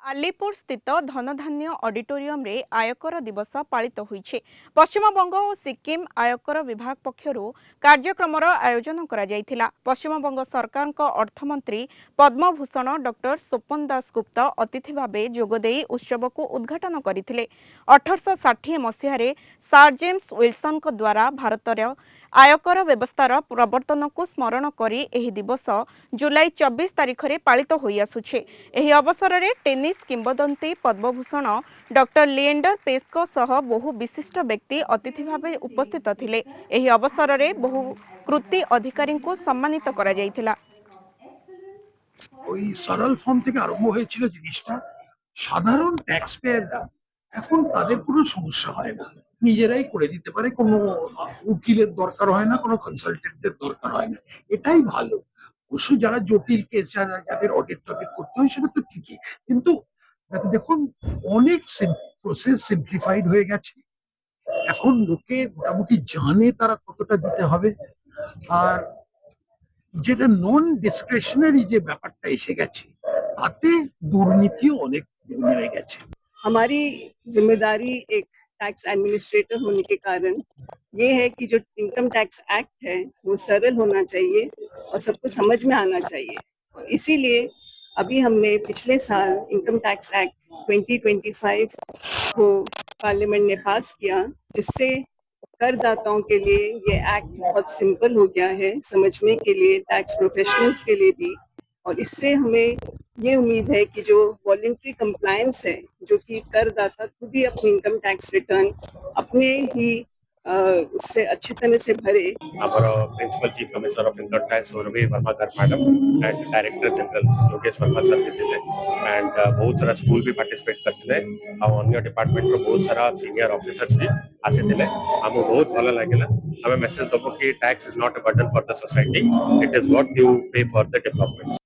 आलीपुर स्थित धनधान्य ऑडिटोरियम रे आयकर दिवस पालित होइछे। पश्चिम बंग और सिक्किम आयकर विभाग पक्षरु कार्यक्रमर आयोजन करा जायथिला। पश्चिम बंग सरकार अर्थमंत्री पद्मभूषण डॉक्टर स्वपन दास गुप्ता अतिथि भावे जोगदेई उत्सव को उद्घाटन करथिले। 1860 मसीह सार जेम्स विल्सन द्वारा भारतर आयकर व्यवस्थार प्रवर्तन को स्मरण करी एही दिवस जुलाई 24 तारिख रे पालित होई आसुछे। एही अवसर रे टेनिस किंबदंती पद्मभूषण डॉक्टर लिएंडर पेस्को सह बहु विशिष्ट व्यक्ति अतिथि भावे उपस्थित थिले। एही अवसर रे बहु कृति अधिकारी को सम्मानित करा जायथिला। ওই সরল ফর্ম থেকে আরম্ভ হয়েছিল জিনিসটা। সাধারণ ট্যাক্স পেয়াররা এখন তাদের কোনো সমস্যা হয় না, নিজেরাই করে দিতে পারে, কোনো উকিলের দরকার হয় না, কোনো কনসালটেন্টের দরকার হয় না। এটাই ভালো। অবশ্য যারা জটিল কেস, যাদের অডিট টডিট করতে হয় সেটা তো ঠিকই, কিন্তু দেখুন অনেক প্রসেস সিম্পলিফাইড হয়ে গেছে। এখন লোকে মোটামুটি জানে তারা কতটা দিতে হবে। আর যেটা নন ডিসক্রিশনারি যে ব্যাপারটা এসে গেছে তাতে দুর্নীতিও অনেক নেমে গেছে। हमारी जिम्मेदारी एक टैक्स एडमिनिस्ट्रेटर होने के कारण ये है कि जो इनकम टैक्स एक्ट है वो सरल होना चाहिए और सबको समझ में आना चाहिए। इसीलिए अभी हमने पिछले साल इनकम टैक्स एक्ट 2025 को पार्लियामेंट ने पास किया, जिससे करदाताओं के लिए ये एक्ट बहुत सिंपल हो गया है समझने के लिए, टैक्स प्रोफेशनल्स के लिए भी। और इससे हमें ये उम्मीद है कि जो वॉलंटरी कंप्लायंस है, जो कि करदाता खुद ही अपनी इनकम टैक्स रिटर्न अपने ही उससे अच्छी तरह से भरे। our principal chief commissioner of income tax Urvi Verma Gar madam and director general Yogesh Verma sir भी थे and बहुत सारा स्कूल भी पार्टिसिपेट करते और अन्य डिपार्टमेंट रो बहुत सारा सीनियर ऑफिसर्स भी आसे थे। हमको बहुत भल लागला। हमें मैसेज दबो कि tax is not a burden for the society, it is what you पे फॉर द डेवलपमेंट।